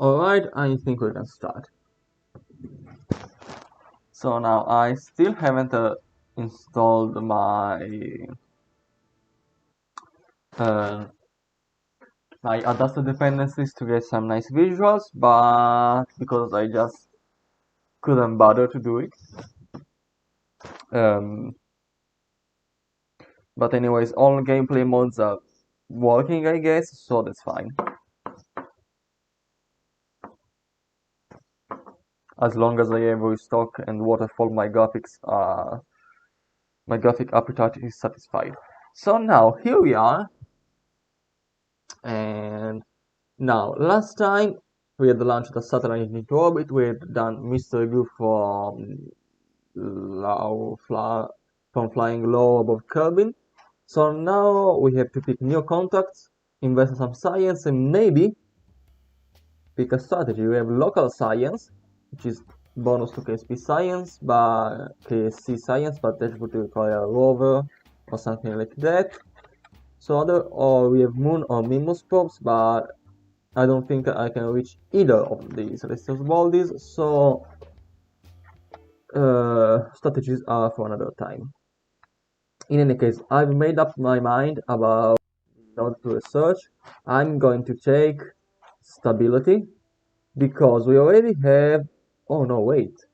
Alright, I think we can start. So now I still haven't installed my adapter dependencies to get some nice visuals, but because I just couldn't bother to do it. But anyways, all gameplay modes are working, I guess, so that's fine. As long as I have Restock and Waterfall, my graphic appetite is satisfied. So now here we are, and now last time we had launched a satellite into orbit. We had done mystery group from flying low above Kerbal. So now we have to pick new contacts, invest in some science, and maybe pick a strategy. We have local science, which is bonus to KSP science, but KSC science, but that would require a rover or something like that. So or we have moon or Mimus probes, but I don't think I can reach either of these celestial bodies, so strategies are for another time. In any case, I've made up my mind about how to research. I'm going to take stability because we already have. Oh no, wait.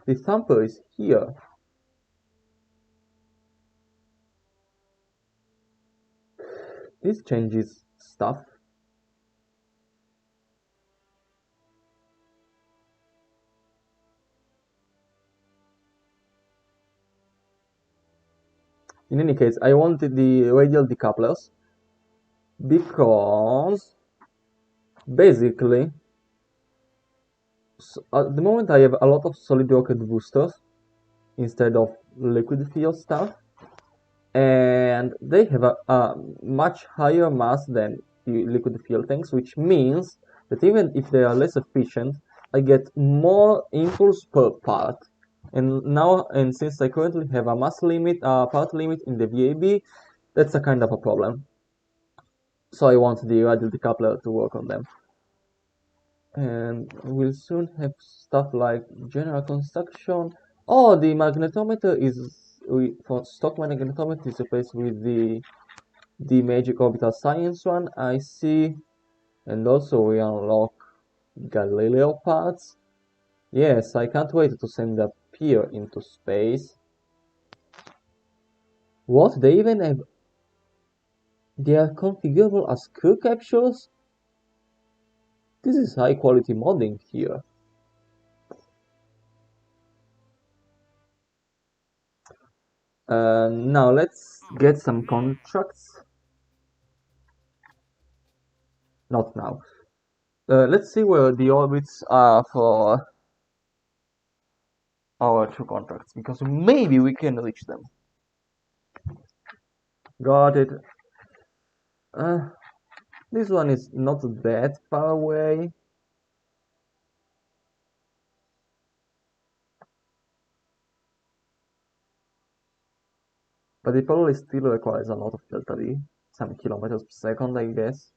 The thumper is here. This changes stuff. In any case, I wanted the radial decouplers because basically at the moment I have a lot of solid rocket boosters instead of liquid fuel stuff, and they have a much higher mass than the liquid fuel tanks, which means that even if they are less efficient, I get more impulse per part. And since I currently have a mass limit, part limit in the VAB, that's a kind of a problem. So I want the radial decoupler to work on them. And we'll soon have stuff like general construction. Oh, the magnetometer is for stock magnetometer is replaced with the magic orbital science one, I see. And also we unlock Galileo parts. Yes, I can't wait to send that peer into space. What? They even have... They are configurable as crew capsules? This is high quality modding here. Now let's get some contracts. Not now. Let's see where the orbits are for our two contracts, because maybe we can reach them. Got it. This one is not that far away. But it probably still requires a lot of delta V, some kilometers per second, I guess.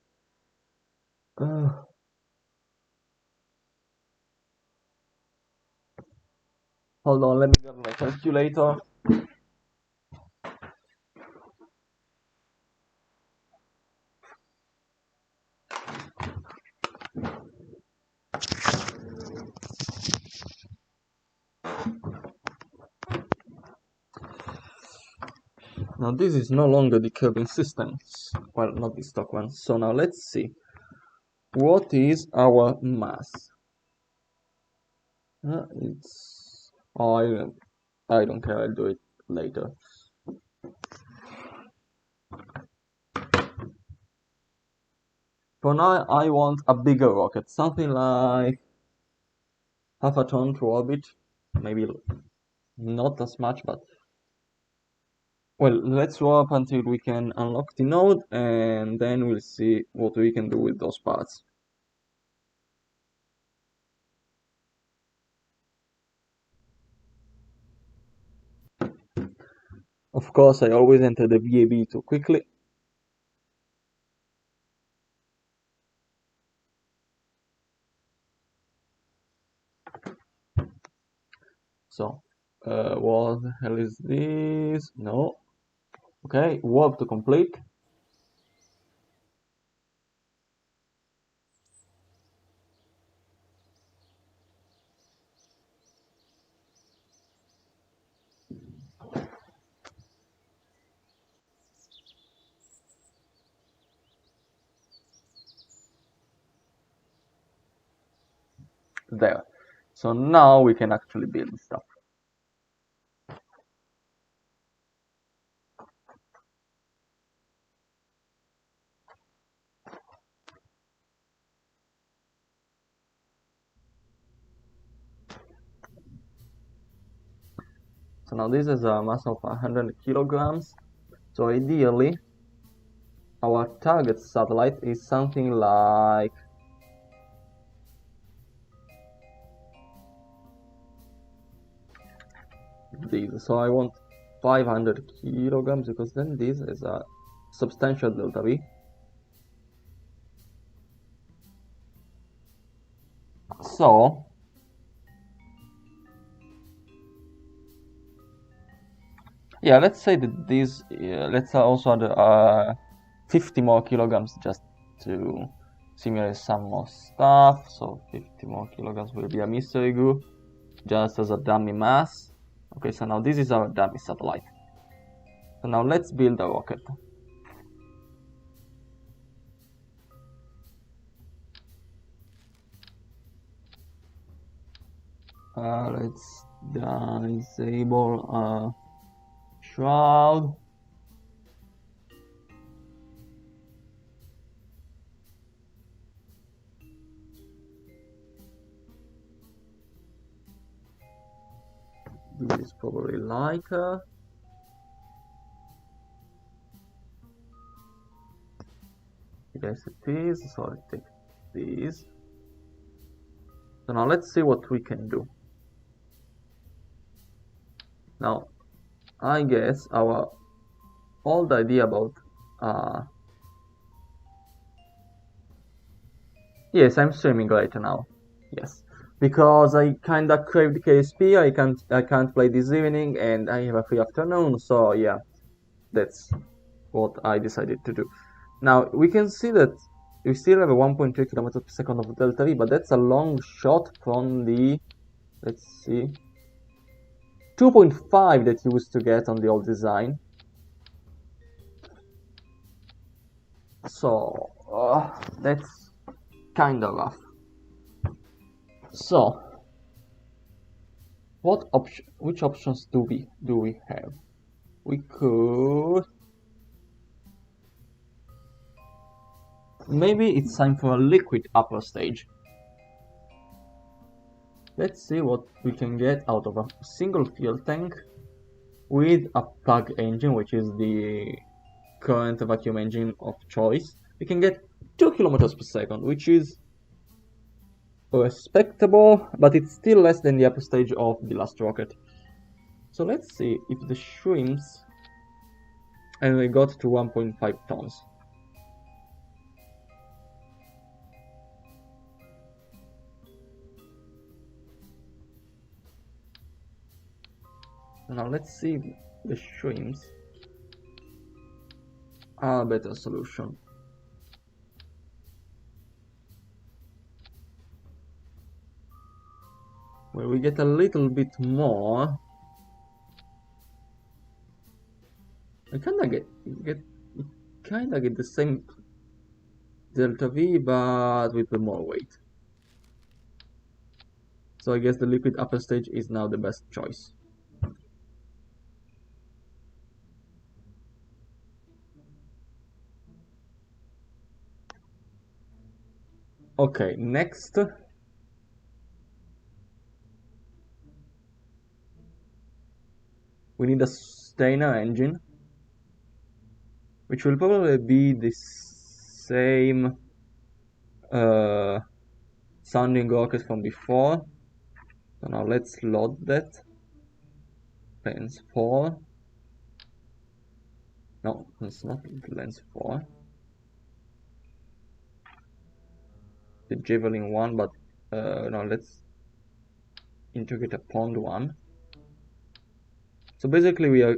Hold on, let me grab my calculator. Now this is no longer the Kerbal system. Well, not the stock one. So now let's see. What is our mass? It's... Oh, I don't care, I'll do it later. For now, I want a bigger rocket, something like half a ton to orbit, maybe not as much, but well, let's warp until we can unlock the node, and then we'll see what we can do with those parts. Of course, I always enter the VAB too quickly. So, what the hell is this? No. Okay, warp to complete. There. So now we can actually build stuff. So now this is a mass of 100 kilograms. So ideally, our target satellite is something like this. So I want 500 kilograms because then this is a substantial delta V. So yeah, let's say that this, let's also add 50 more kilograms just to simulate some more stuff. So 50 more kilograms will be a mystery group just as a dummy mass. Okay, so now this is our dummy satellite. So now let's build a rocket. Let's disable shroud. This is probably like yes it is, so I'll take this. So now let's see what we can do. Now I guess our old idea about yes, I'm streaming right now. Yes, because I kinda craved KSP. I can't play this evening, and I have a free afternoon. So yeah, that's what I decided to do. Now we can see that we still have a 1.3 kilometers per second of delta V, but that's a long shot from the, let's see, 2.5 that you used to get on the old design. So that's kind of rough. So which options do we have? We could, maybe it's time for a liquid upper stage. Let's see what we can get out of a single fuel tank with a plug engine, which is the current vacuum engine of choice. We can get 2 kilometers per second, which is respectable, but it's still less than the upper stage of the last rocket. So let's see if the shrimps, and we got to 1.5 tons. Now let's see if the shrimps are a better solution. Well, we get a little bit more. I kinda get the same delta V, but with the more weight. So I guess the liquid upper stage is now the best choice. Okay, next. We need a sustainer engine, which will probably be the same sounding rocket from before. So now let's load that. Lens 4. No, it's not lens 4. The Javelin 1, but no, let's integrate a pond one. So basically we are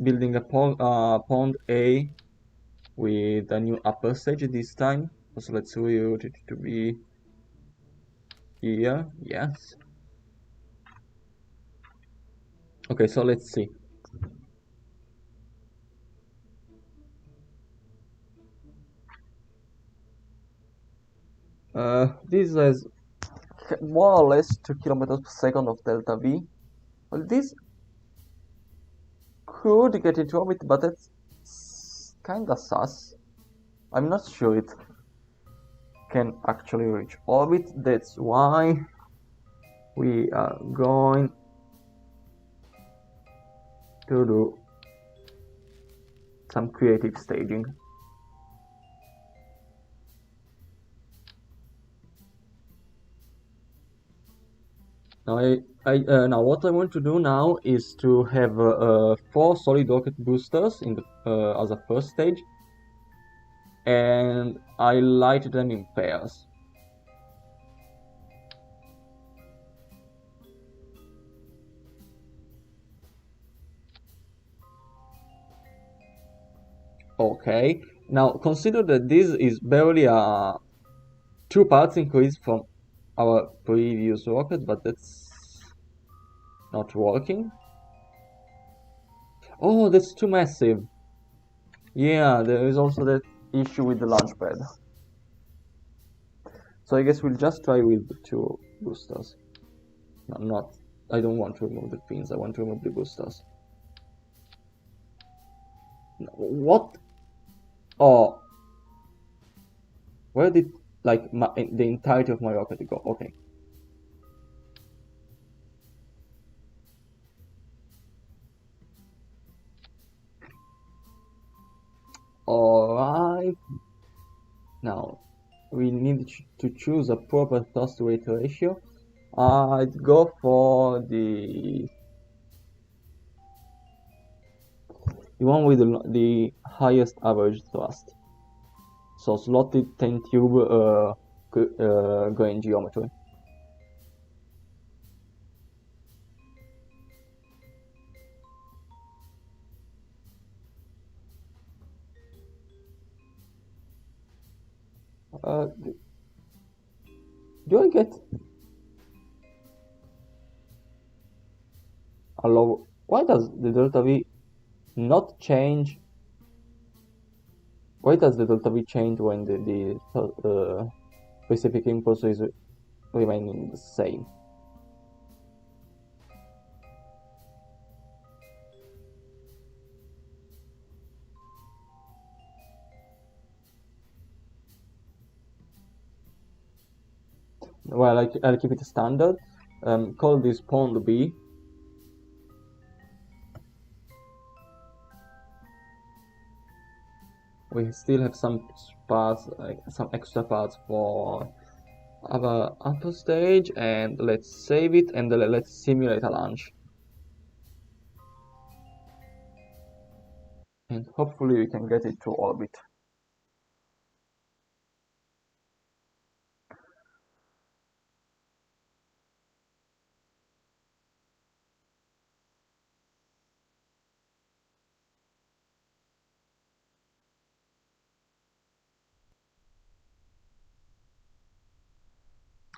building a pond A with a new upper stage this time. So let's route it to be here. Yes. Okay, so let's see. This has more or less 2 kilometers per second of delta V. Well, this could get into orbit, but it's kinda sus. I'm not sure it can actually reach orbit. That's why we are going to do some creative staging. Now what I want to do now is to have 4 solid rocket boosters in the as a first stage, and I light them in pairs. Okay, now consider that this is barely a 2 parts increase from our previous rocket, but that's not working. Oh, that's too massive. Yeah, there is also that issue with the launch pad. So I guess we'll just try with the 2 boosters. No, I don't want to remove the pins, I want to remove the boosters. What? Oh. Where did, like, the entirety of my rocket go? Okay. Alright. Now, we need to choose a proper thrust weight ratio. I'd go for the one with the highest average thrust. So slotted 10 tube grain geometry. Do I get a low? Why does the delta V not change? Why does the delta V change when the specific impulse is remaining the same? Well, I'll keep it standard. Call this pond B. We still have some parts, like some extra parts for our upper stage, and let's save it and let's simulate a launch. And hopefully we can get it to orbit.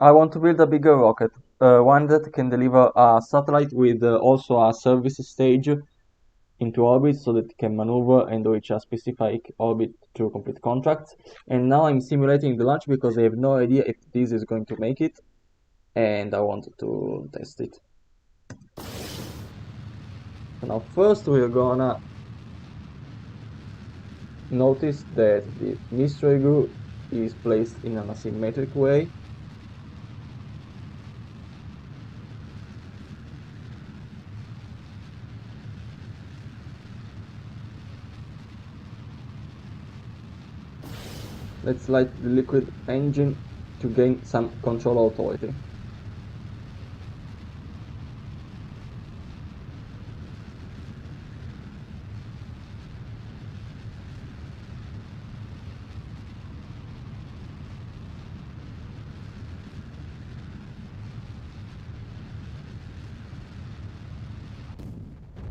I want to build a bigger rocket, one that can deliver a satellite with also a service stage into orbit so that it can maneuver and reach a specific orbit to complete contracts. And now I'm simulating the launch because I have no idea if this is going to make it, and I wanted to test it. So now first we're gonna notice that the mystery group is placed in an asymmetric way. Let's light the liquid engine to gain some control authority.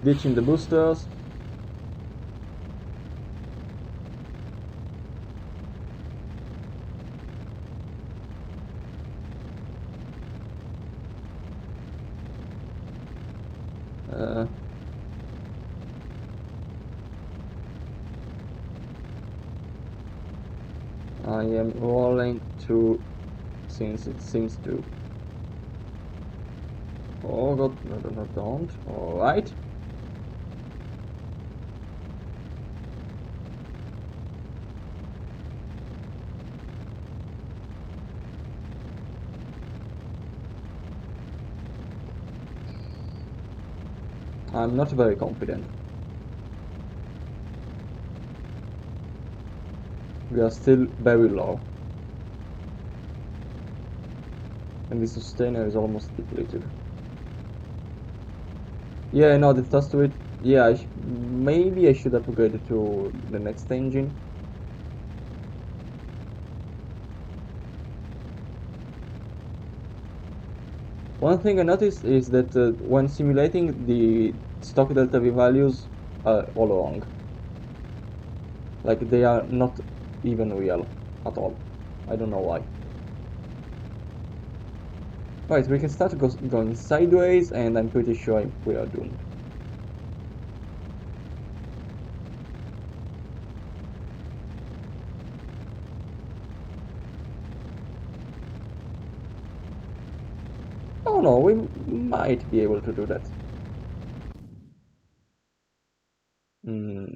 ditching the boosters. I am rolling to, since it seems to. Oh god, no, don't. Alright. I'm not very confident. We are still very low. And the sustainer is almost depleted. Yeah, no, the toss to it. Yeah, maybe I should upgrade it to the next engine. One thing I noticed is that when simulating, the stock delta V values are all wrong. Like, they are not even real at all. I don't know why. Right, we can start going sideways, and I'm pretty sure we are doomed. Oh no, we might be able to do that. Hmm.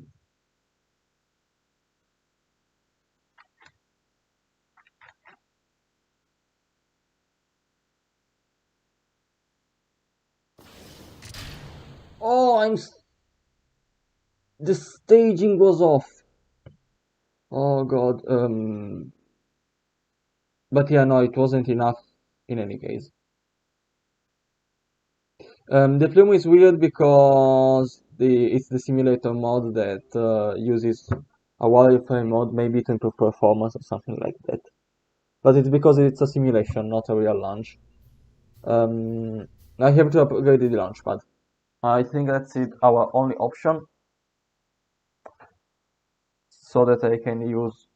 Oh, the staging was off. Oh god. But yeah, no, it wasn't enough in any case. The plume is weird because it's the simulator mod that uses a wireframe mod, maybe to improve performance or something like that. But it's because it's a simulation, not a real launch. I have to upgrade the launchpad. I think that's it, our only option, so that I can use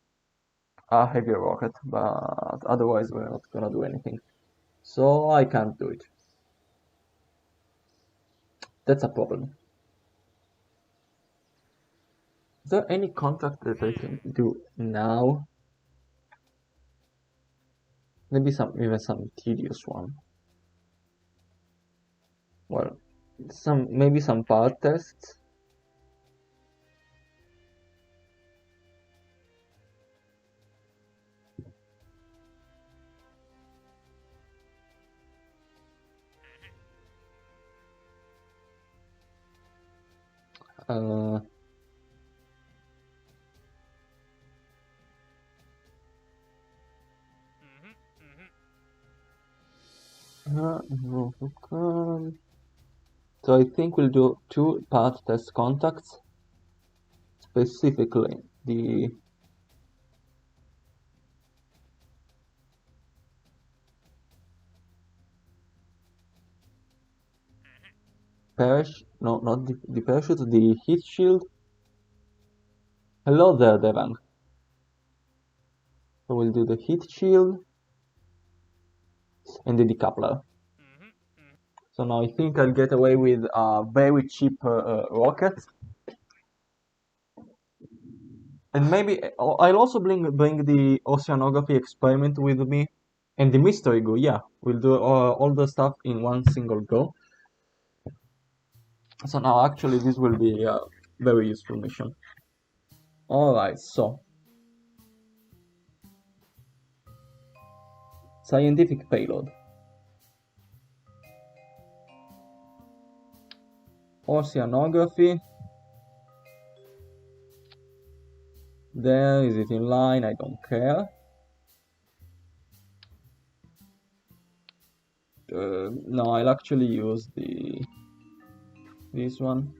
a heavier rocket, but otherwise we're not gonna do anything. So I can't do it. That's a problem. Is there any contract that I can do now? Maybe even some tedious one. Well, maybe some part tests. Uh, so I think we'll do 2 part test contacts, specifically the no, not the parachute, the heat shield. Hello there, Devang. So we'll do the heat shield and the decoupler. So now I think I'll get away with a very cheap rocket. And maybe I'll also bring the oceanography experiment with me. And the mystery go, yeah. We'll do all the stuff in one single go. So now actually this will be a very useful mission. Alright, so. Scientific payload. Oceanography. There, is it in line? I don't care. No, I'll actually use this one.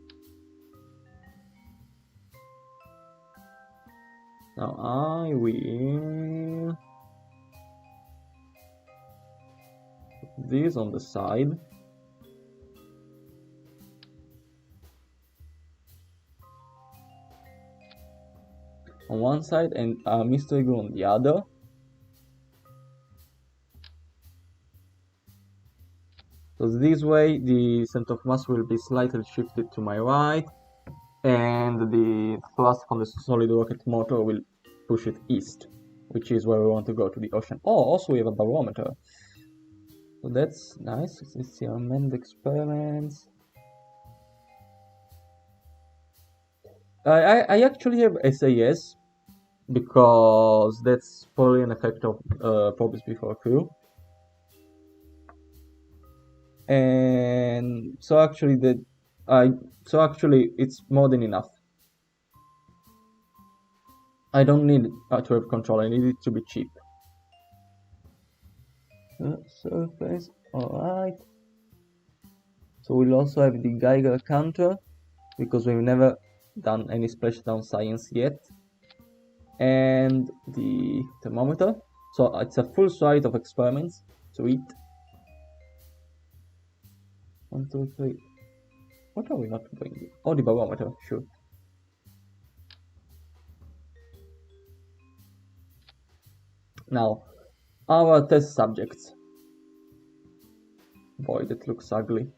Now I will put this on the side. on one side and a mystery glue on the other. So this way the center of mass will be slightly shifted to my right, and the thrust from the solid rocket motor will push it east, which is where we want to go, to the ocean. Oh, also we have a barometer. So that's nice. Let's see, amend experiments. I actually have SAS because that's probably an effect of problems before crew. And so actually it's more than enough. I don't need to have control, I need it to be cheap. Surface, alright. So we'll also have the Geiger counter, because we've never done any splashdown science yet. And the thermometer. So it's a full suite of experiments. Sweet. 1, 2, 3. What are we not doing? Oh, the barometer, sure. Now, our test subjects. Boy, that looks ugly.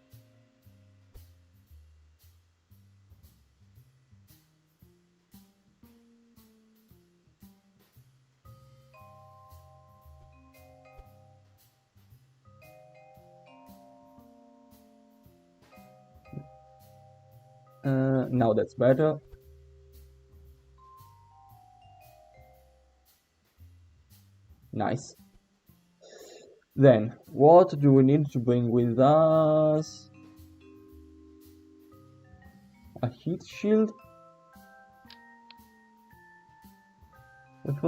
Now that's better. Nice. Then, what do we need to bring with us? A heat shield? Okay.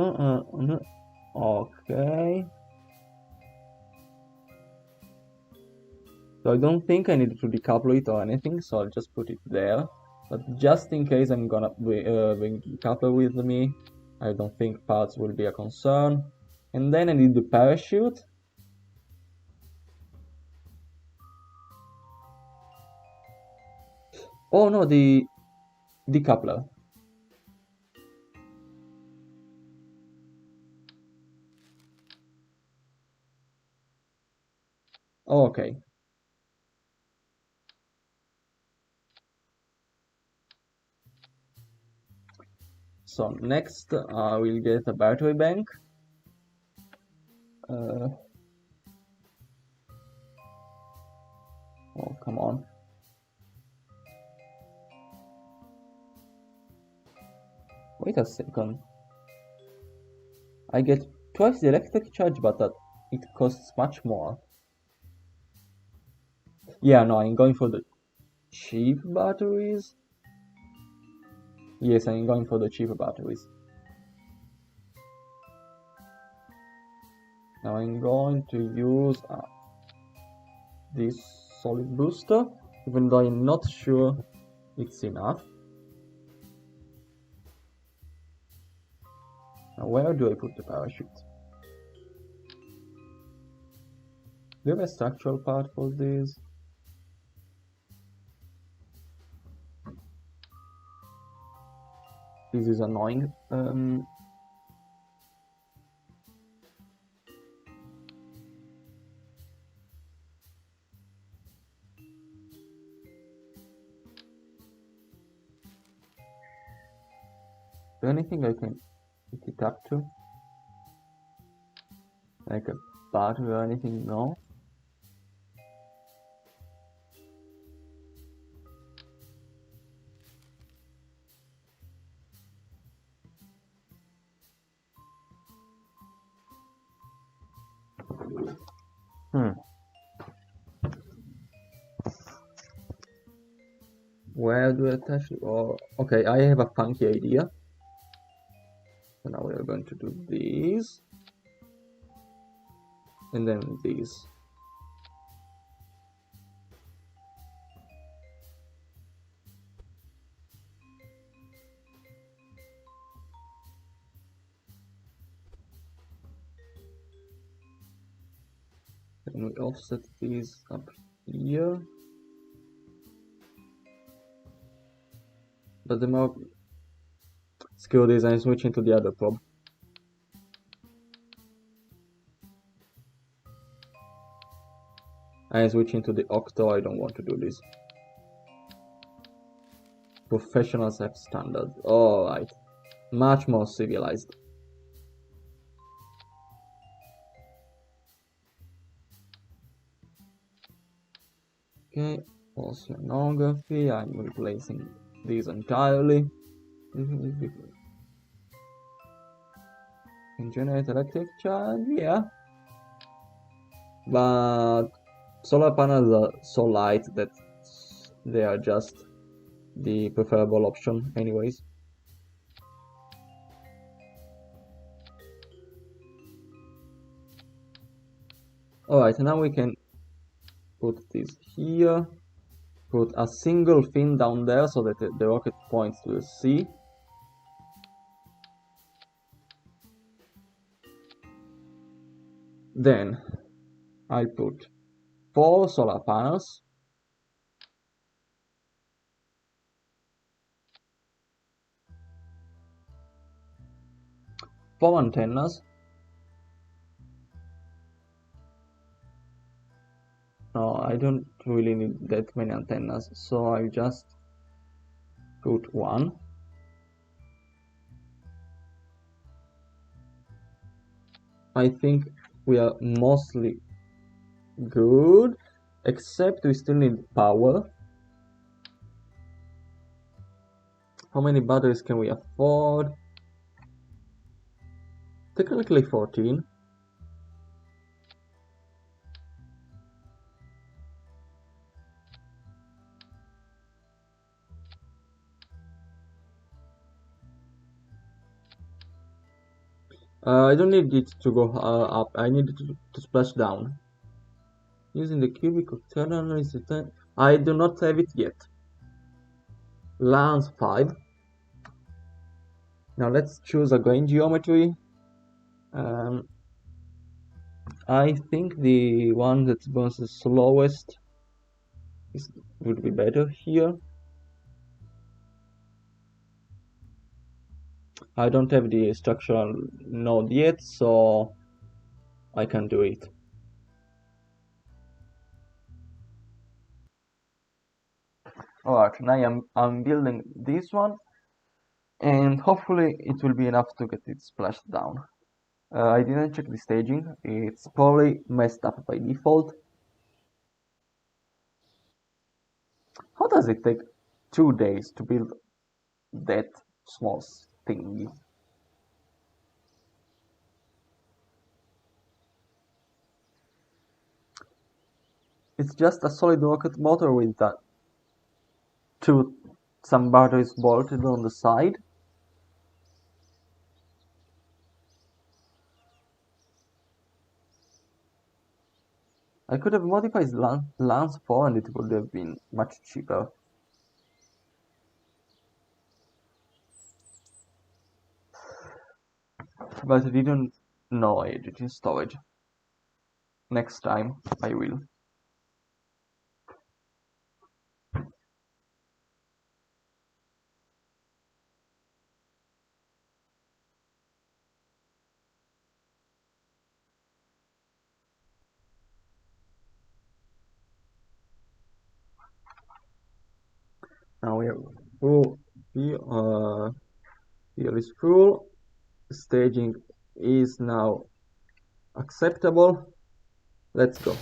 So I don't think I need to decouple it or anything, so I'll just put it there. But just in case I'm gonna bring decoupler with me, I don't think parts will be a concern. And then I need the parachute. Oh no, the decoupler. Oh, okay. So next I will get a battery bank. Oh, come on. Wait a second. I get twice the electric charge, but it costs much more. Yeah, no, I'm going for the cheap batteries. Yes, I'm going for the cheaper batteries. Now I'm going to use this solid booster, even though I'm not sure it's enough. Now where do I put the parachute? Do you have a structural part for this? This is annoying. Is there anything I can pick it up to? Like a battery or anything? No? Where do I attach it? Oh, okay, I have a funky idea. So now we are going to do these. And then these. Then we offset these up here. But the more... Screw this, I'm switching to the other probe. I'm switching to the Octo, I don't want to do this. Professionals have standards. Alright. Much more civilized. Okay, oceanography, I'm replacing these entirely. Can generate electric charge, yeah. But solar panels are so light that they are just the preferable option anyways. Alright, now we can put this here, put a single fin down there so that the rocket points to the sea. Then I'll put 4 solar panels. Four antennas. No, I don't really need that many antennas, so I'll just put 1. I think we are mostly good, except we still need power. How many batteries can we afford? Technically 14. I don't need it to go up, I need it to splash down. Using the cubic octagonal is the time. I do not have it yet. Lance 5. Now let's choose a grain geometry. I think the one that burns the slowest would be better here. I don't have the structural node yet, so I can do it. Alright, now I'm building this one, and hopefully it will be enough to get it splashed down. I didn't check the staging, it's probably messed up by default. How does it take 2 days to build that small thingy? It's just a solid rocket motor with that some batteries bolted on the side. I could have modified Lance 4 and it would have been much cheaper. But I didn't know I did in storage. Next time I will. Now we have full here is full. Staging is now acceptable. Let's go.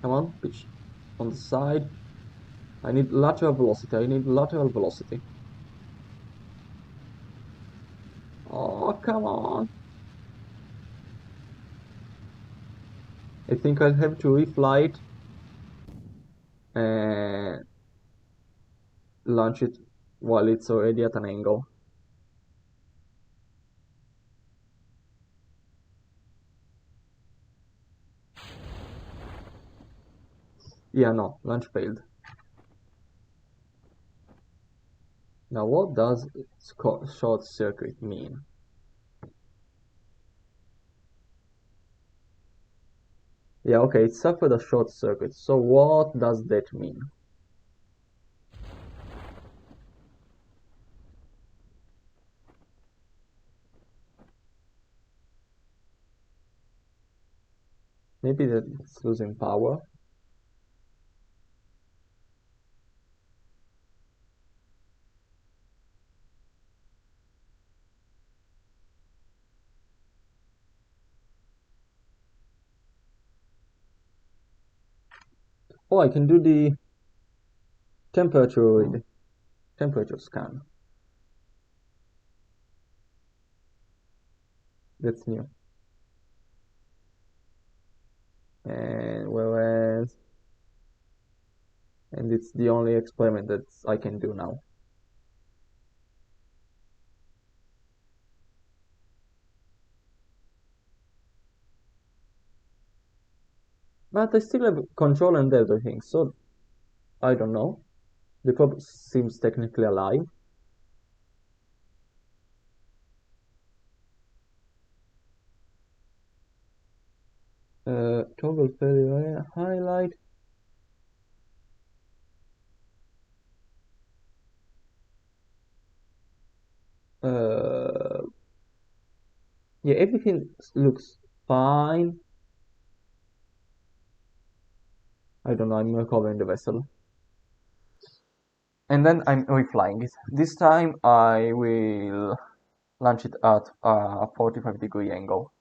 Come on, pitch on the side. I need lateral velocity. Oh, come on. I think I'll have to refly it and launch it while it's already at an angle. Yeah, no, launch failed. Now what does short circuit mean? Yeah, okay, it suffered a short circuit. So what does that mean? Maybe that it's losing power. Oh, I can do the temperature scan. That's new. And whereas, and it's the only experiment that I can do now. But I still have control and everything, so I don't know. The probe seems technically alive. Toggle failure highlight. Uh, yeah, everything looks fine. I don't know, I'm recovering the vessel. And then I'm reflying it. This time I will launch it at a 45-degree angle.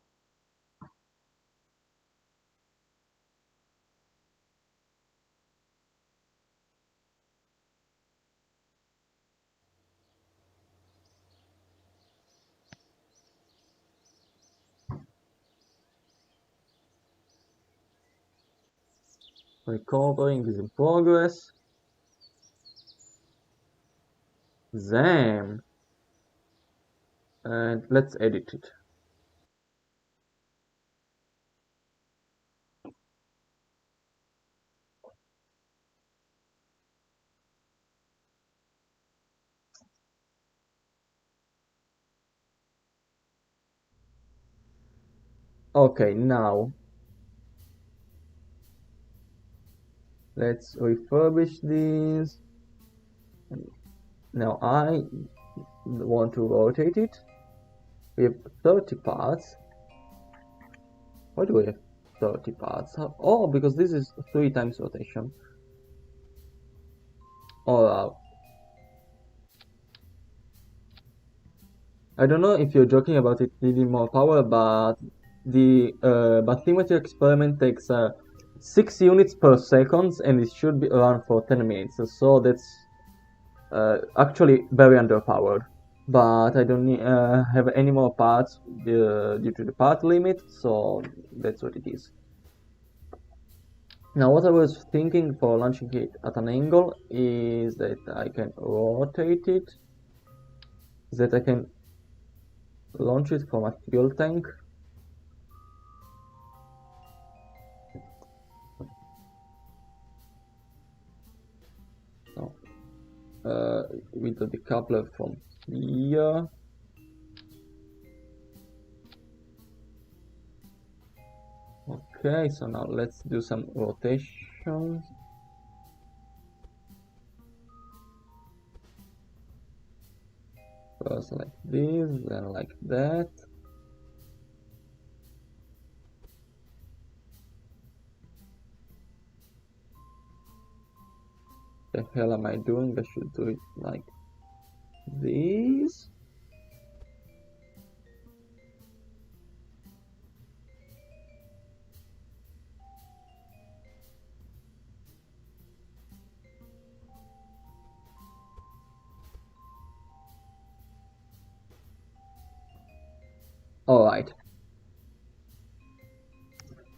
Recovering is in progress. Then, and let's edit it. Okay, now let's refurbish these. Now I want to rotate it. We have 30 parts. Why do we have 30 parts? Oh, because this is 3 times rotation. Oh, I don't know if you're joking about it needing more power, but the bathymetry experiment takes 6 units per second, and it should be around for 10 minutes. So that's actually very underpowered. But I don't have any more parts due to the part limit, so that's what it is. Now what I was thinking for launching it at an angle is that I can rotate it, that I can launch it from a fuel tank. With the decoupler from here. Okay, so now let's do some rotations. First like this, then like that. The hell am I doing? I should do it like this. Alright.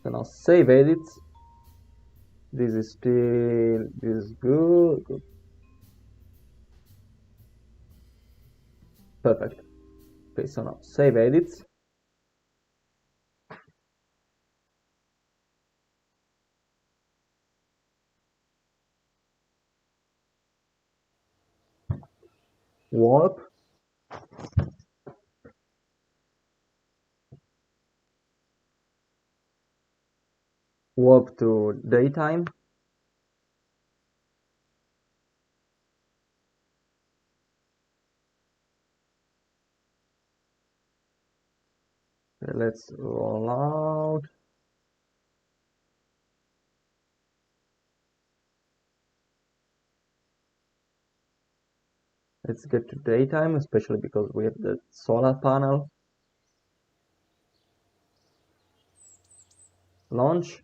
So now save edits. This is good. Perfect. Okay, so now save edits. Warp. warp to daytime. Let's roll out. Let's get to daytime, especially because we have the solar panel. Launch.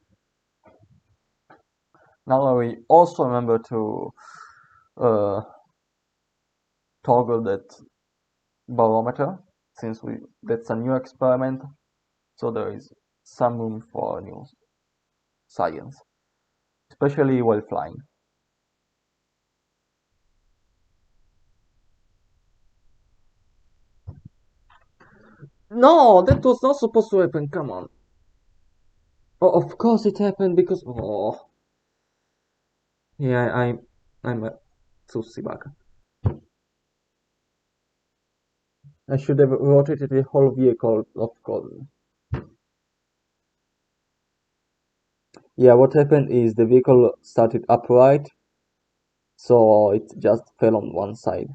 Now we also remember to toggle that barometer, since that's a new experiment, so there is some room for new science, especially while flying. No, that was not supposed to happen. Come on. Oh, of course it happened because yeah, I'm a Tsushibaka. I should have rotated the whole vehicle, of course. Yeah, what happened is the vehicle started upright, so it just fell on one side.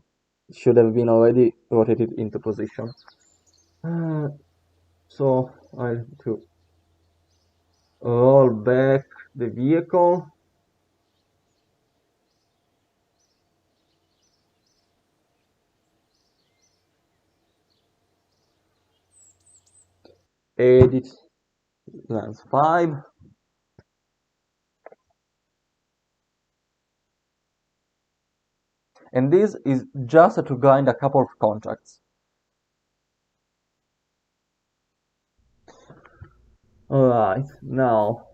It should have been already rotated into position. So I have to roll back the vehicle. Edit lens 5. And this is just to grind a couple of contracts. Alright, now.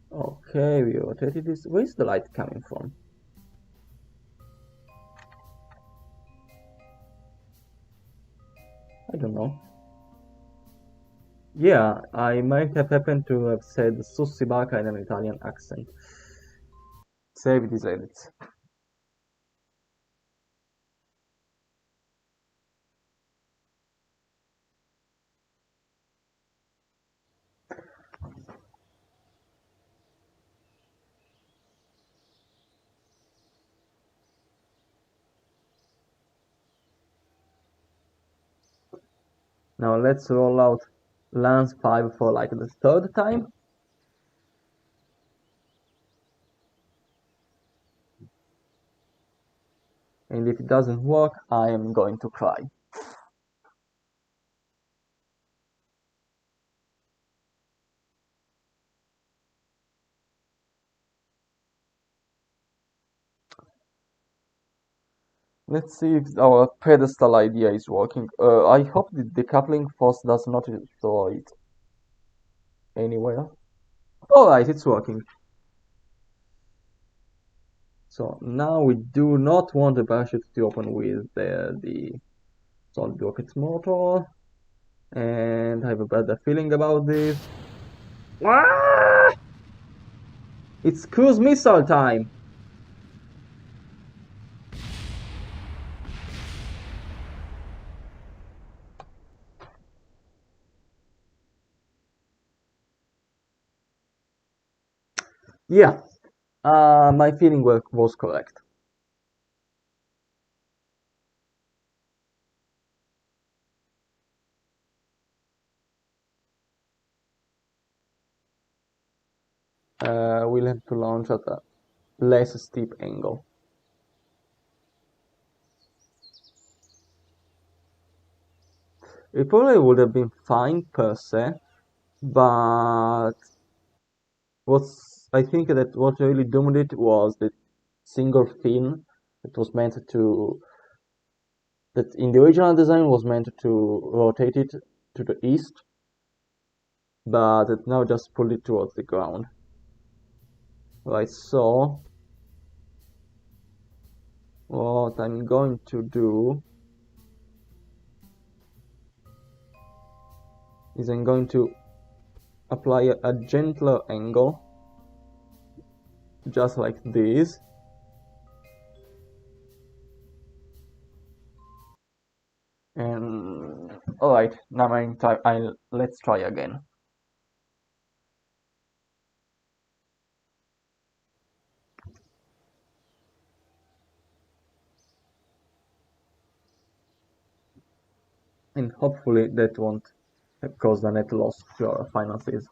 Okay, we rotated this. Where's the light coming from? I don't know. Yeah, I might have happened to have said Sussibaka in an Italian accent. Save these edits. Now let's roll out Lance 5 for like the third time. And if it doesn't work, I am going to cry. Let's see if our pedestal idea is working. I hope the decoupling force does not destroy it anywhere. Alright, it's working. So now we do not want the parachute to open with the solid rocket motor. And I have a better feeling about this. Ah! It's cruise missile time! Yeah, my feeling was correct. We'll have to launch at a less steep angle. It probably would have been fine per se, but I think that what really doomed it was the single fin that was meant to, that in the original design was meant to rotate it to the east, but it now just pulled it towards the ground. Right, so what I'm going to do is I'm going to apply a gentler angle, just like this. And alright, Alright, now let's try again. And hopefully that won't cause a net loss to our finances.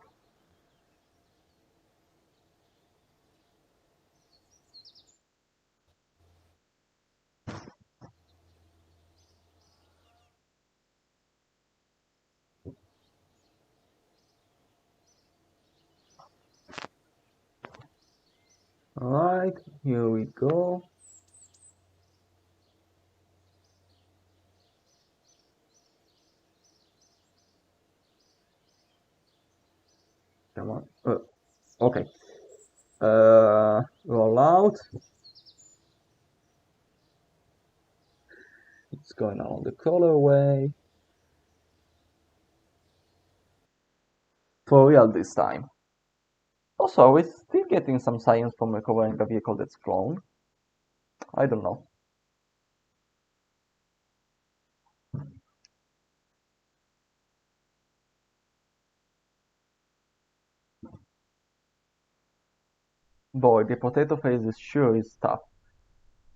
Alright, here we go. Come on. Okay. Roll out. It's going on the colorway. For real this time. Also, are we still getting some science from recovering a vehicle that's flown? I don't know. Boy, the potato face is sure is tough.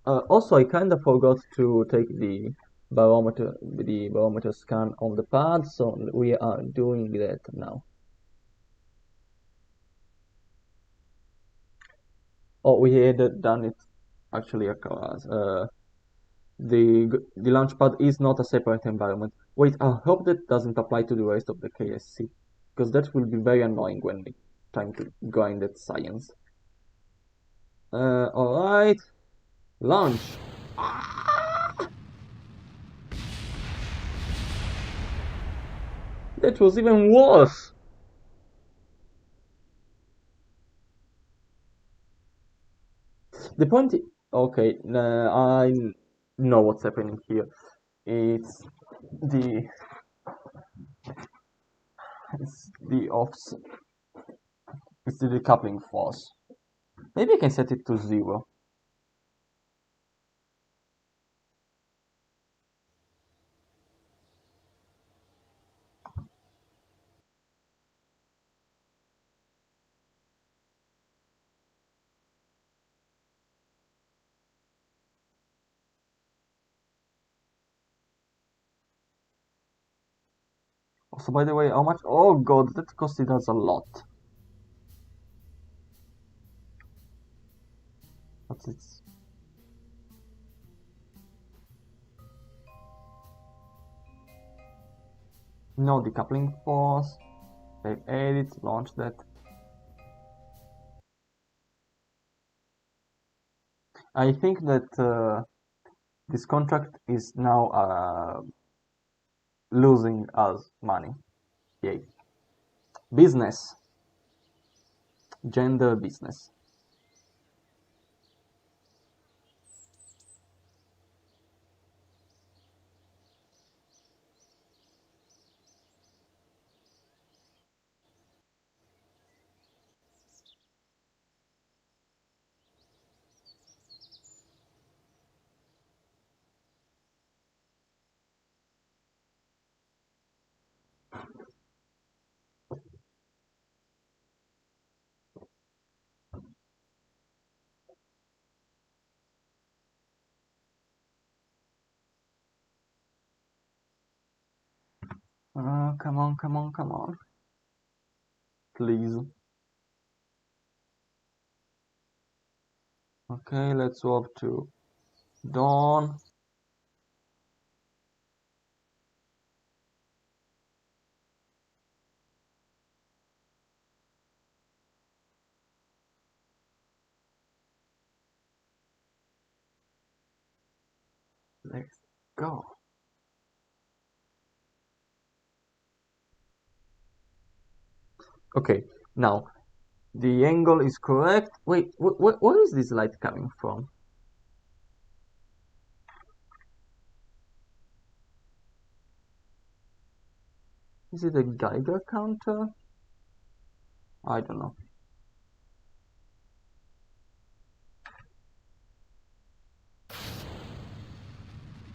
Also, I kinda forgot to take the barometer scan on the pad, so we are doing that now. Oh, we had done it actually, the launchpad is not a separate environment. Wait, I hope that doesn't apply to the rest of the KSC, because that will be very annoying when trying to grind that science. Alright, launch. That was even worse. The point, okay, I know what's happening here. It's the it's the offs it's the decoupling force. Maybe I can set it to 0. Also, by the way, how much? Oh god, that costed us a lot. What's it? No decoupling force. Save edit, launch that. I think that this contract is now losing us money. Yay. Business. Gender business. Come on, come on, come on. Please. Okay, let's swap to Dawn. Let's go. Okay, now the angle is correct. Wait, where is this light coming from? Is it a Geiger counter? I don't know.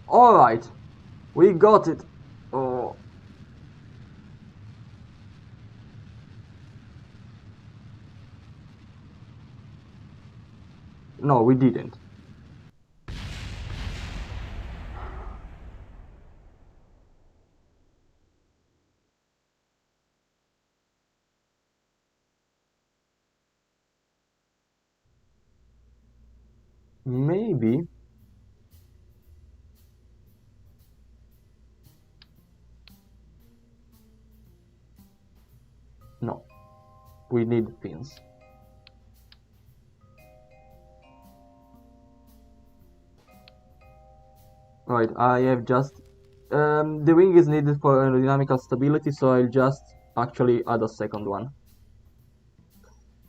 Alright, we got it. Oh, No, we didn't. Maybe. No, we need pins. Right, I have just... the wing is needed for aerodynamical stability, so I'll just actually add a second one.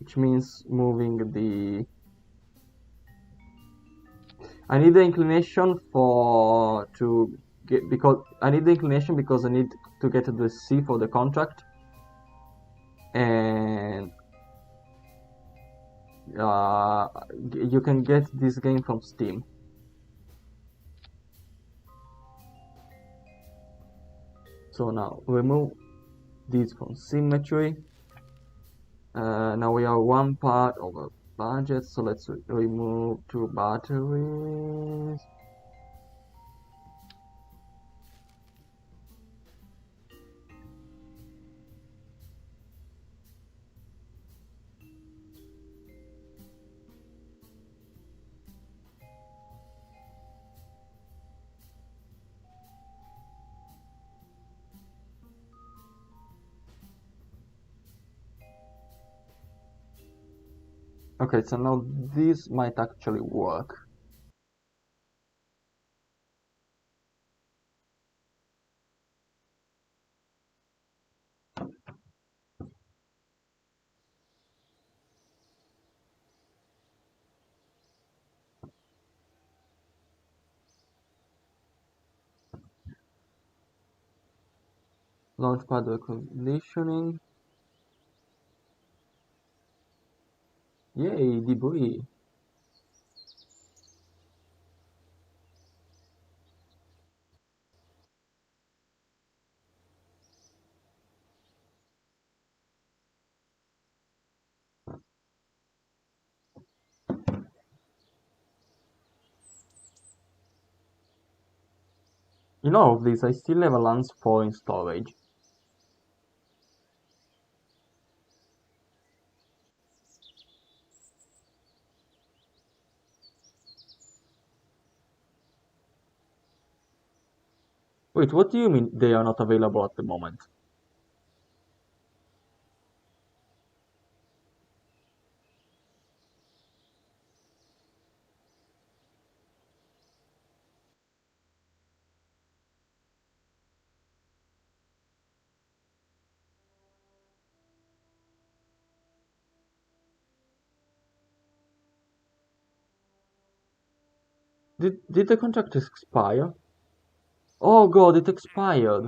Which means moving the... I need the inclination to get... because I need the inclination because I need to get the C for the contract. And... you can get this game from Steam. So now remove this from symmetry. Now we are one part of a budget, so let's remove 2 batteries. Okay, so now this might actually work. Launchpad reconditioning. Yay, debris. In all of this, I still have a Lance 4 in storage. Wait, what do you mean they are not available at the moment? Did the contract expire? Oh god, it expired.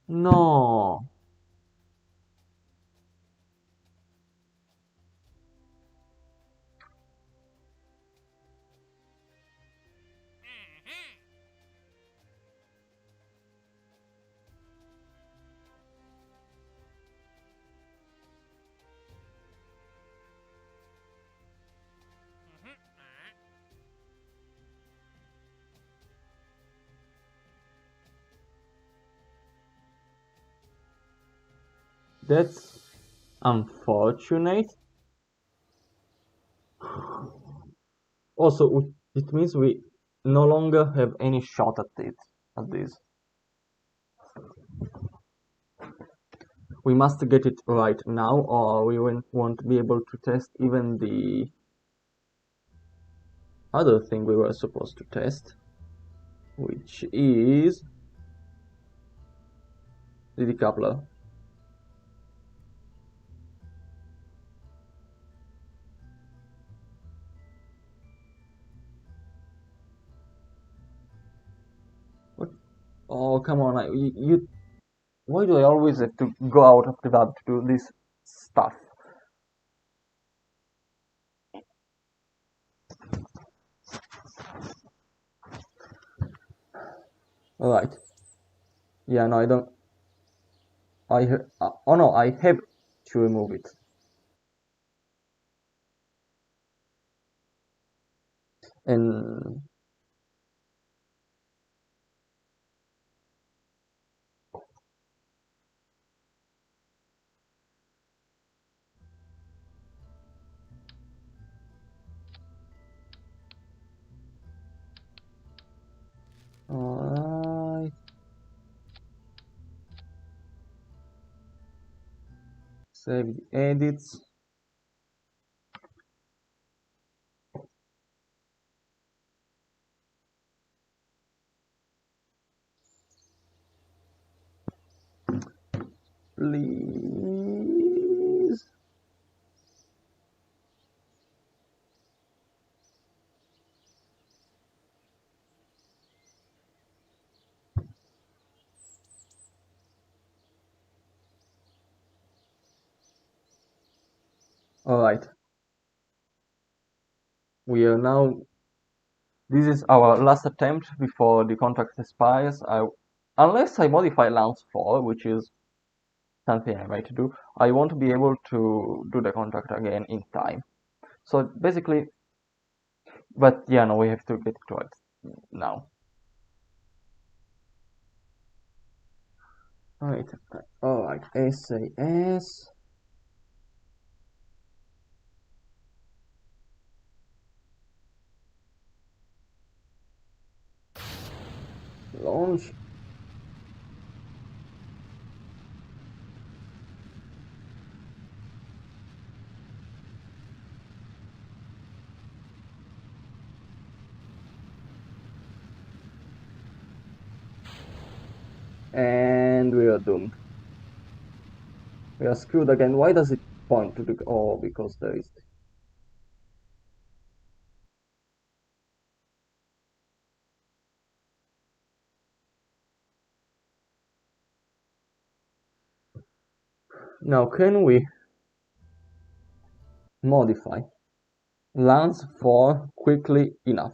No. That's unfortunate. Also, it means we no longer have any shot at it, at this. We must get it right now, or we won't be able to test even the other thing we were supposed to test, which is the decoupler. What? Oh, come on! Why do I always have to go out of the lab to do this stuff? Alright. Yeah, no, I don't. Oh no, I have to remove it. And alright, save the edits. Please. Alright. We are now, this is our last attempt before the contract expires. Unless I modify Lance 4, which is something I might do, I won't be able to do the contract again in time. So basically, but yeah, no, we have to get to it now. Alright, SAS. Launch. And we are doomed. We are screwed again. Why does it point to the... Oh, because there is... Now, can we modify Lance 4 quickly enough?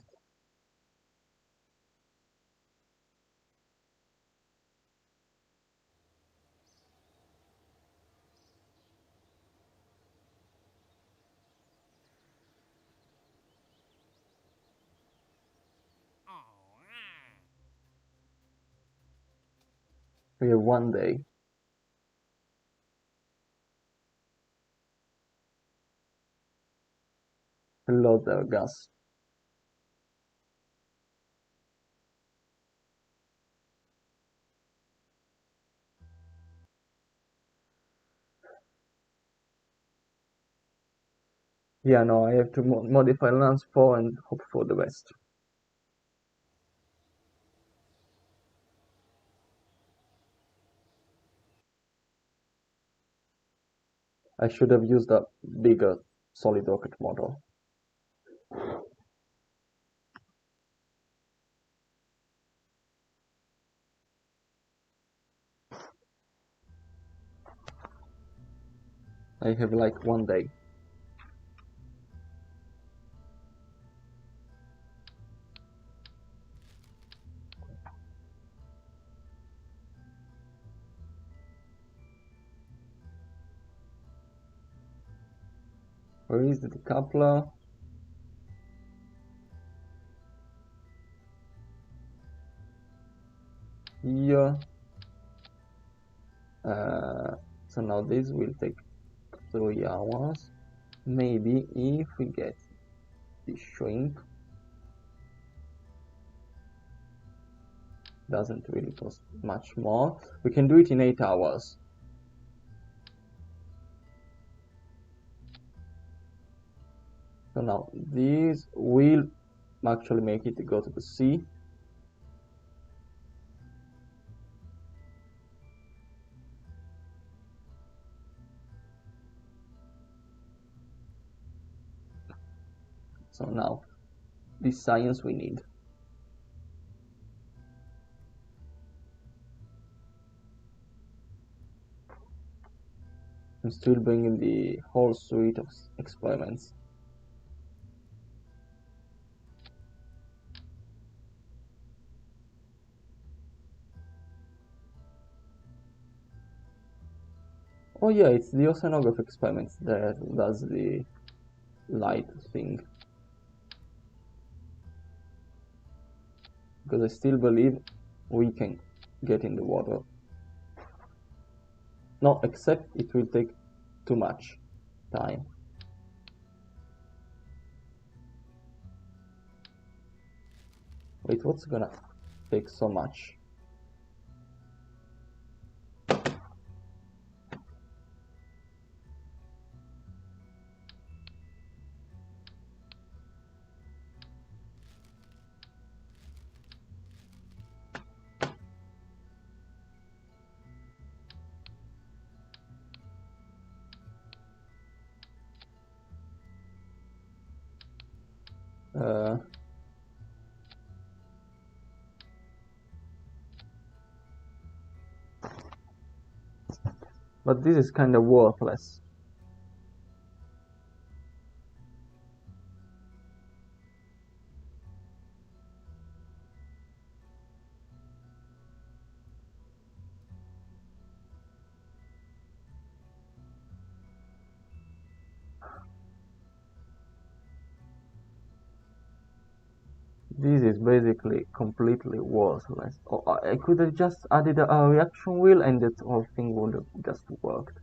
We have 1 day. Load their gas. Yeah, no, I have to modify Lance 4 and hope for the best. I should have used a bigger solid rocket model. I have like 1 day. Where is the decoupler? Here. So now this will take 3 hours. Maybe if we get the shrink, doesn't really cost much more. We can do it in 8 hours. So now this will actually make it go to the sea. So now this science we need. I'm still bringing the whole suite of experiments. Oh yeah, it's the oceanography experiments that does the light thing. because I still believe we can get in the water. No, except it will take too much time. Wait, what's gonna take so much? But this is kind of worthless. This is basically completely worthless. Oh, I could have just added a reaction wheel and that whole thing would have just worked.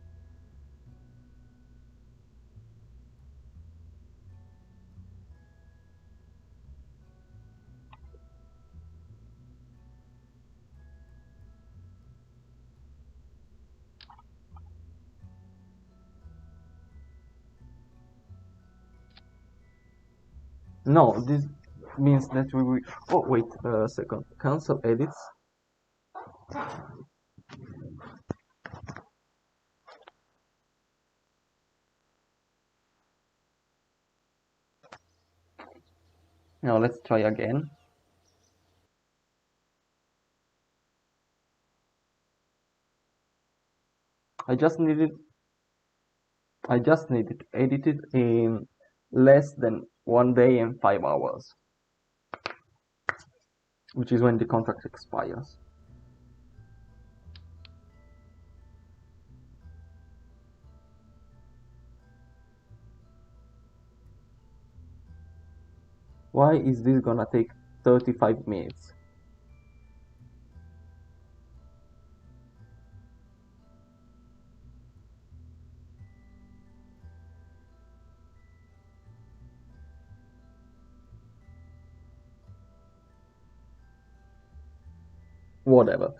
No, this means that we will... Oh, wait a second. Cancel edits. Now let's try again. I just needed to edit it in less than 1 day and 5 hours, which is when the contract expires. Why is this gonna take 35 minutes? Whatever.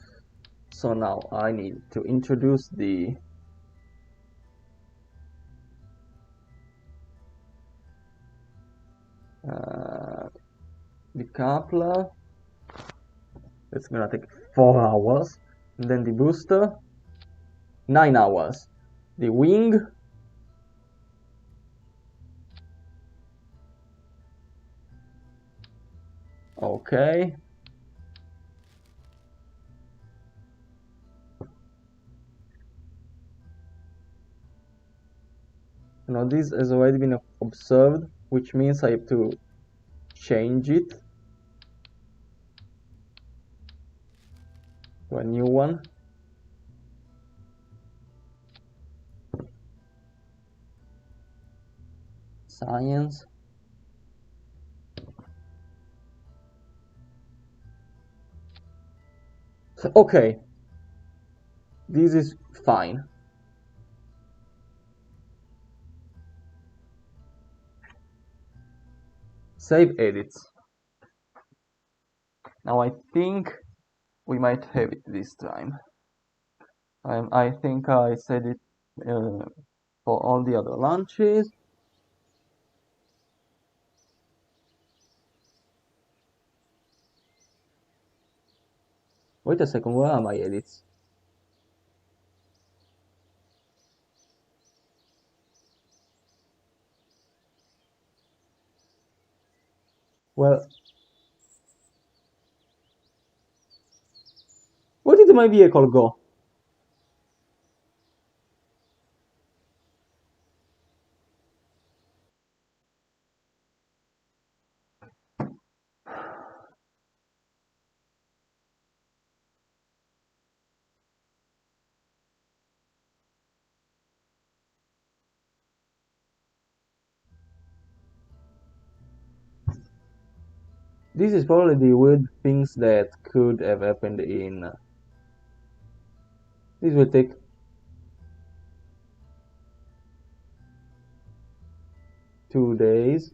So now I need to introduce the coupler. It's gonna take 4 hours. And then the booster, 9 hours. The wing, okay. Now this has already been observed, which means I have to change it to a new one. Science. Okay, this is fine. Save edits. Now I think we might have it this time. I think I said it for all the other launches. Wait a second, where are my edits? Well, where did my vehicle go? This is probably the weird things that could have happened in. This will take 2 days.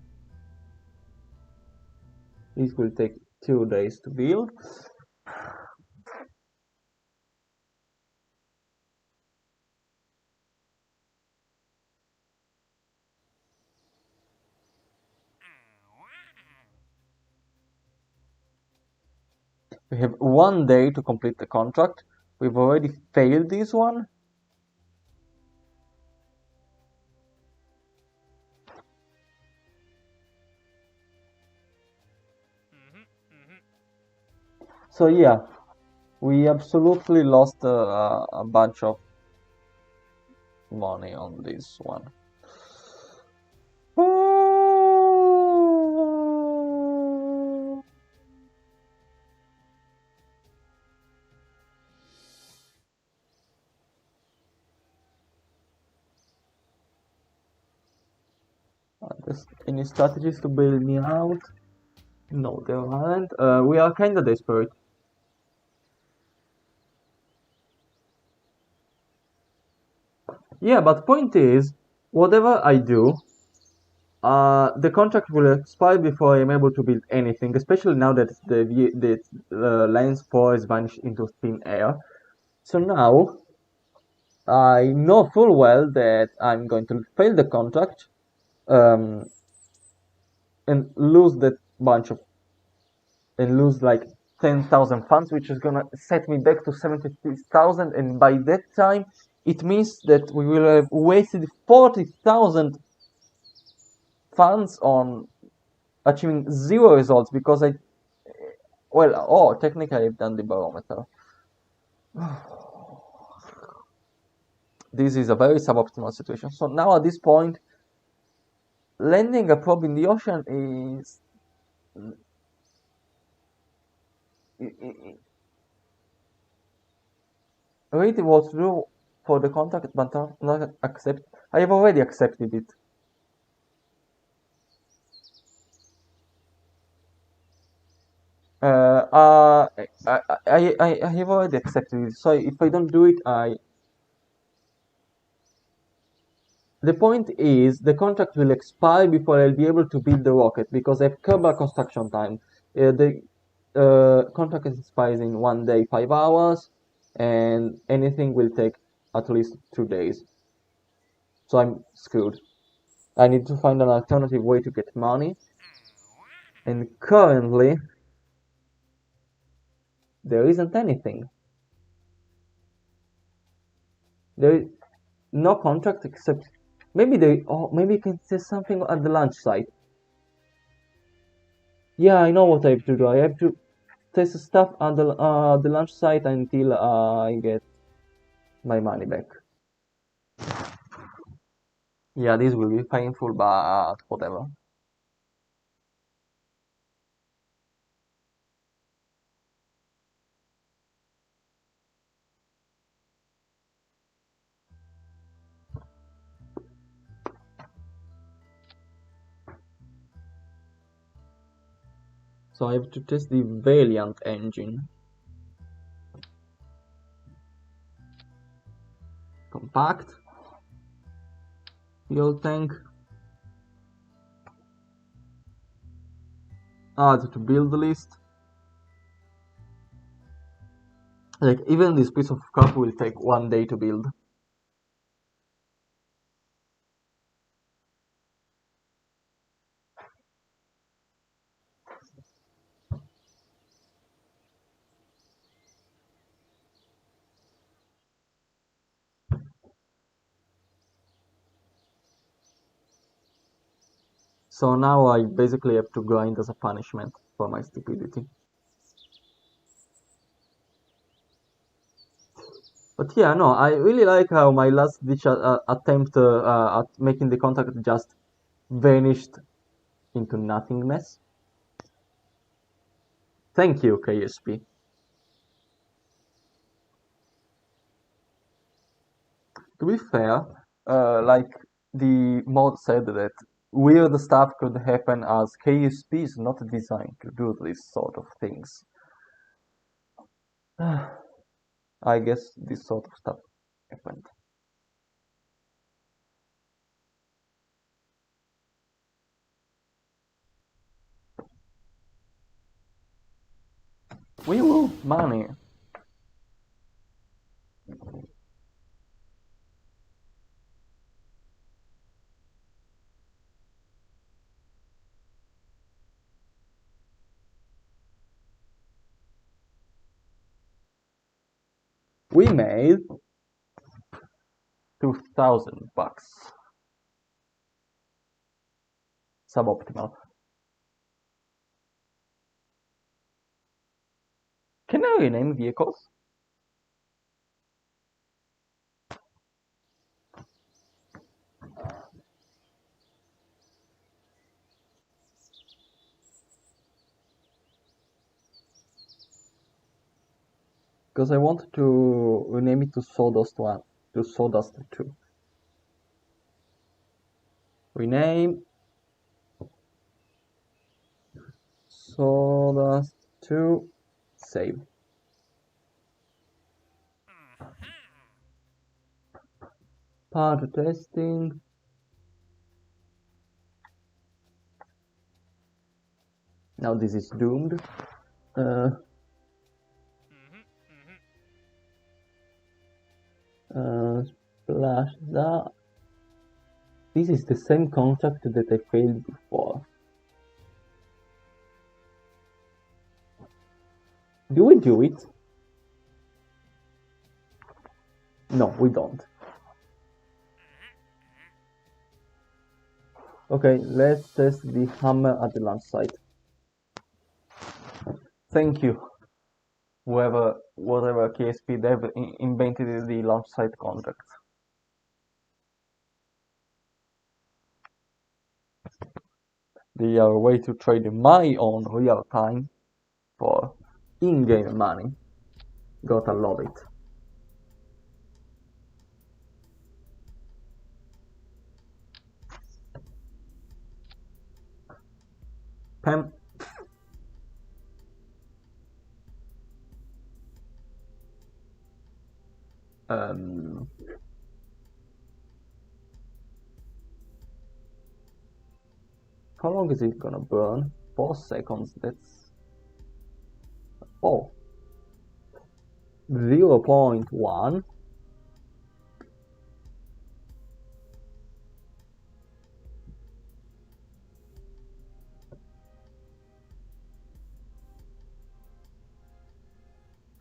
This will take 2 days to build. We have 1 day to complete the contract. We've already failed this one. So yeah, we absolutely lost a bunch of money on this one. Any strategies to bail me out? No, there aren't. We are kinda desperate. Yeah, but point is, whatever I do, the contract will expire before I'm able to build anything, especially now that the Lines 4 is vanished into thin air. So now, I know full well that I'm going to fail the contract, um, and lose that bunch of, and lose like 10,000 funds, which is gonna set me back to 70,000, and by that time, it means that we will have wasted 40,000 funds on achieving zero results because technically I've done the barometer. This is a very suboptimal situation. So now at this point, landing a probe in the ocean is really what to do for the contract, but not accept. I have already accepted it. I have already accepted it. So if I don't do it, the point is the contract will expire before I'll be able to build the rocket because I have Kerbal construction time. The contract expires in 1 day, 5 hours, and anything will take at least 2 days. So I'm screwed. I need to find an alternative way to get money. And currently, there isn't anything. There is no contract except maybe maybe you can say something at the launch site. Yeah, I know what I have to do. I have to test stuff at the launch site until I get my money back. Yeah, this will be painful, but whatever. So I have to test the Valiant engine. Compact. Fuel tank. Add to build list. Like, even this piece of crap will take 1 day to build. So now I basically have to grind as a punishment for my stupidity. But yeah, no, I really like how my last ditch attempt at making the contract just vanished into nothingness. Thank you, KSP. To be fair, like the mod said that weird stuff could happen as KSP is not designed to do this sort of things. I guess this sort of stuff happened. We will money. We made $2,000. Suboptimal. Can I rename vehicles? Because I want to rename it to Sawdust 1, to Sawdust 2. Rename Sawdust 2, save. Part testing. Now this is doomed. Splash that. This is the same contract that I failed before. Do we do it? No, we don't. Okay, let's test the hammer at the launch site. Thank you, whatever KSP dev invented the launch site contract. They are a way to trade my own real time for in-game money. Gotta love it. Pam. How long is it gonna burn? 4 seconds, that's... Oh. 0.1.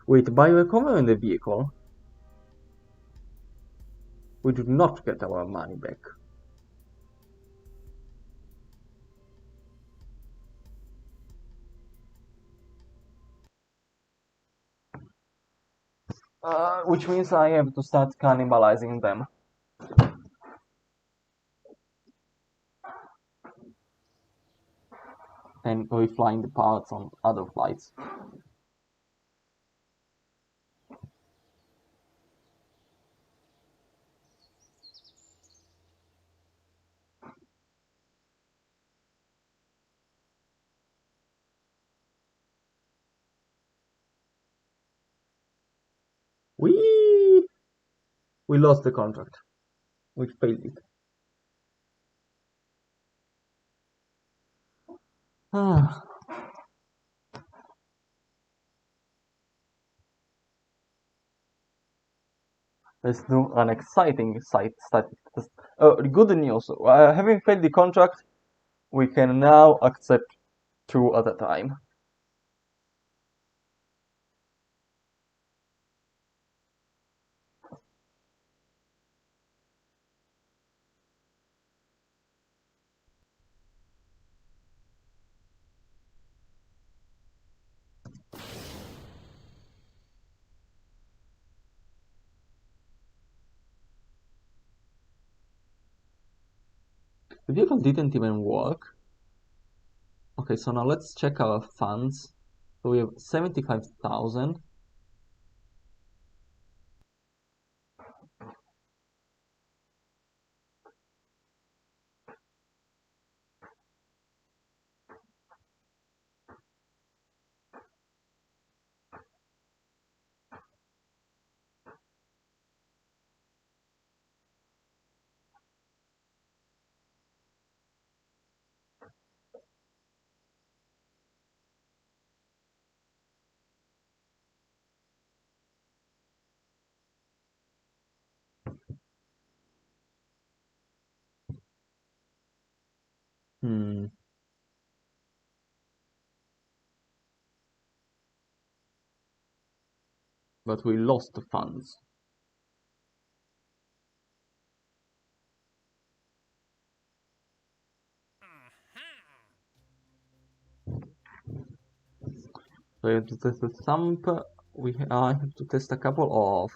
Wait, by recovering the vehicle, we do not get our money back. Which means I have to start cannibalizing them. And reflying the parts on other flights. We lost the contract. We failed it. Let's do an exciting site static test. Good news. Having failed the contract, we can now accept 2 at a time. The vehicle didn't even work. Okay, so now let's check our funds. So we have 75,000. But we lost the funds. So we have to test the thump. I have to test a couple of.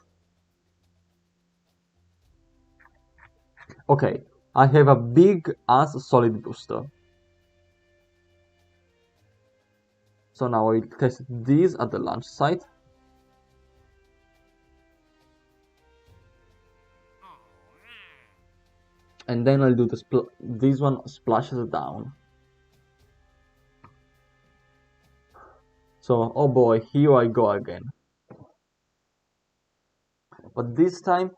Okay, I have a big ass solid booster. So now I test these at the launch site. And then I'll do this one splashes down. So, oh boy, here I go again. But this time,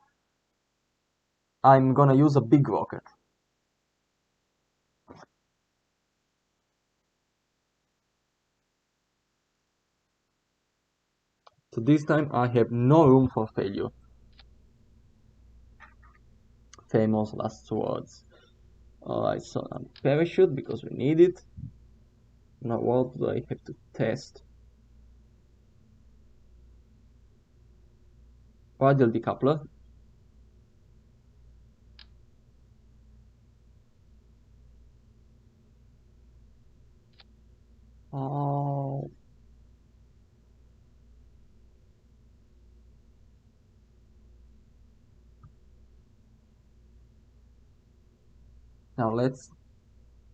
I'm gonna use a big rocket. So this time I have no room for failure. Famous last words. Alright, so parachute because we need it. Now what do I have to test? Radial decoupler. Oh. Now let's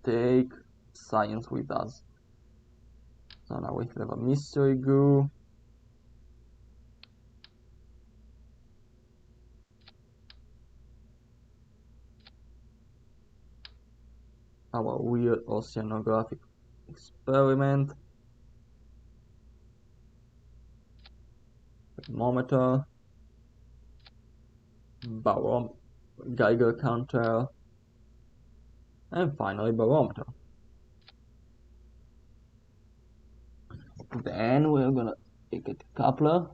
take science with us. So now we have a mystery goo. Our weird oceanographic experiment. Thermometer. Geiger counter. And finally barometer. Then we're gonna take a decoupler.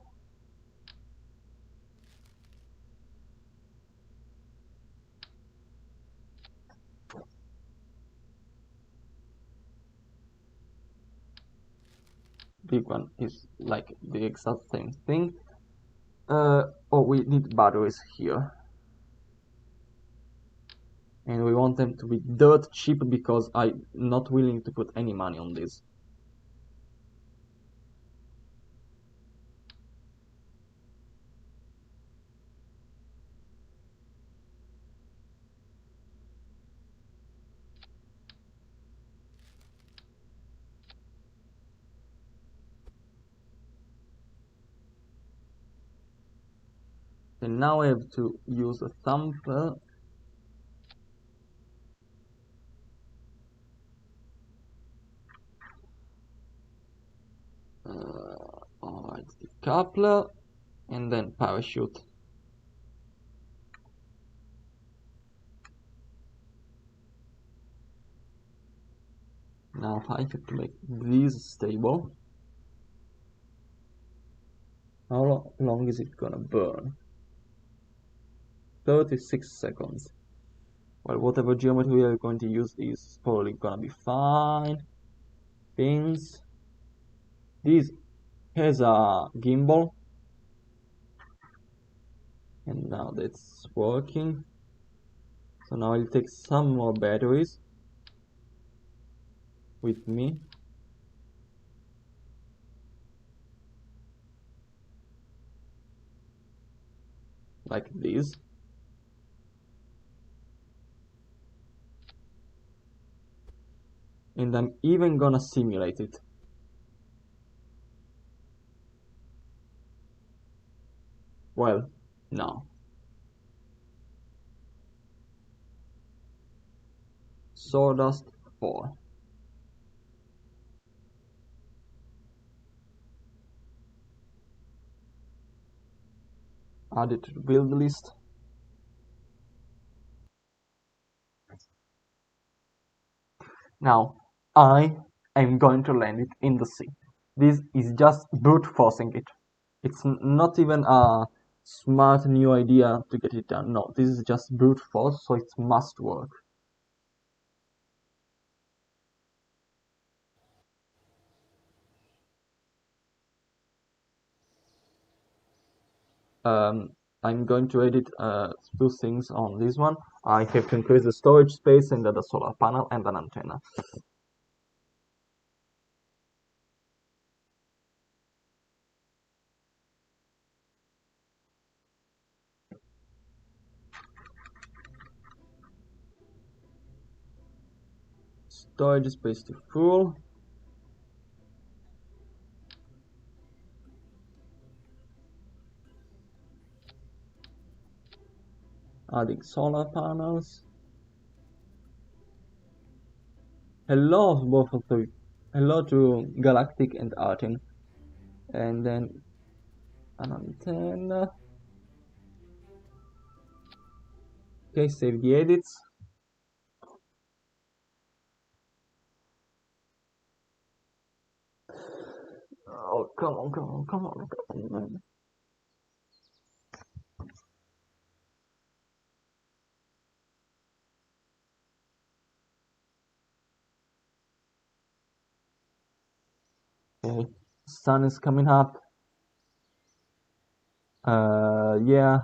Big one is like the exact same thing. Oh, we need batteries here. And we want them to be dirt cheap because I'm not willing to put any money on this. And now I have to use a sample. Alright, decoupler and then parachute. Now I have to make this stable. How long is it gonna burn? 36 seconds. Well, whatever geometry we are going to use is probably gonna be fine. Pins. This has a gimbal. And now that's working. So now I'll take some more batteries with me. Like this. And I'm even gonna simulate it. Well, no. Sawdust 4. Add it to the build list. Now, I am going to land it in the sea. This is just brute forcing it. It's not even a smart new idea to get it done. No, this is just brute force, so it must work. I'm going to edit two things on this one. I have to increase the storage space and the solar panel and an antenna. Storage space to full. Adding solar panels. Hello, both of you. Hello to Galactic and Artin. And then an antenna. Okay, save the edits. Oh, come on, come on, come on, come on. Okay, sun is coming up. Yeah,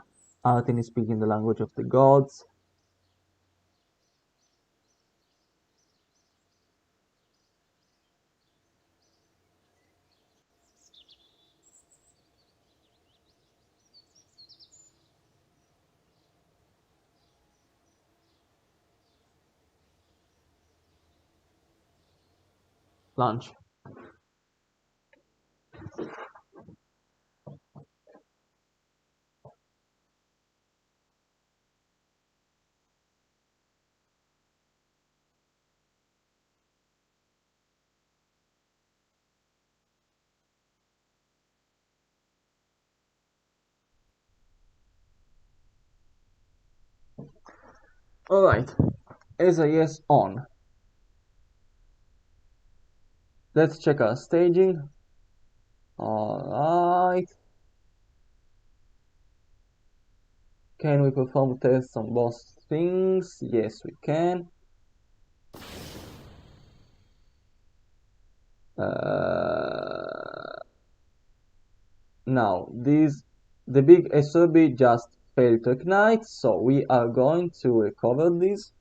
Artin is speaking the language of the gods. Lunch. Alright, SAS on. Let's check our staging. Alright. Can we perform tests on both things? Yes, we can. Now, the big SOB just failed to ignite, so we are going to recover this.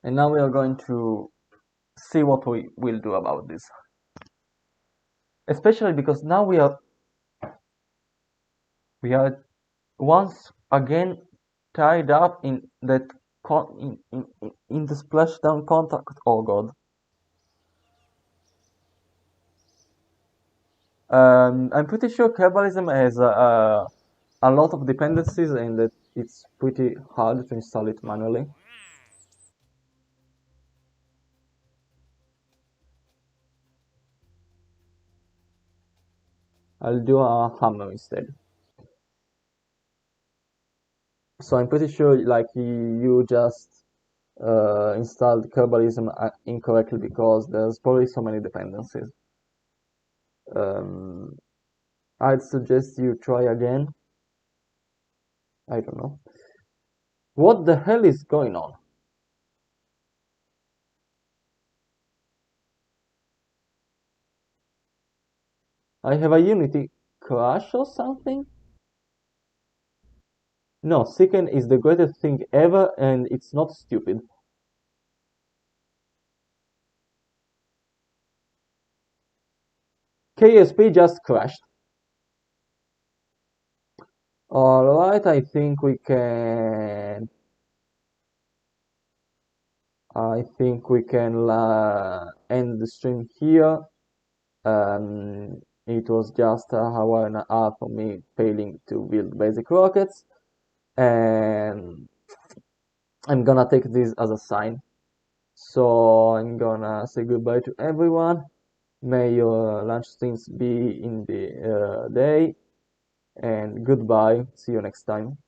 And now we are going to see what we will do about this. Especially because now we are once again tied up in that in the splashdown contact. Oh god. I'm pretty sure Kerbalism has a lot of dependencies and that it's pretty hard to install it manually. I'll do a hammer instead. So I'm pretty sure like you just installed Kerbalism incorrectly because there's probably so many dependencies. I'd suggest you try again. I don't know. What the hell is going on? I have a Unity crash or something? No, Sicken is the greatest thing ever and it's not stupid. KSP just crashed. Alright, I think we can end the stream here. It was just an hour and a half for me failing to build basic rockets, and I'm gonna take this as a sign. So I'm gonna say goodbye to everyone. May your lunch streams be in the day, and goodbye. See you next time.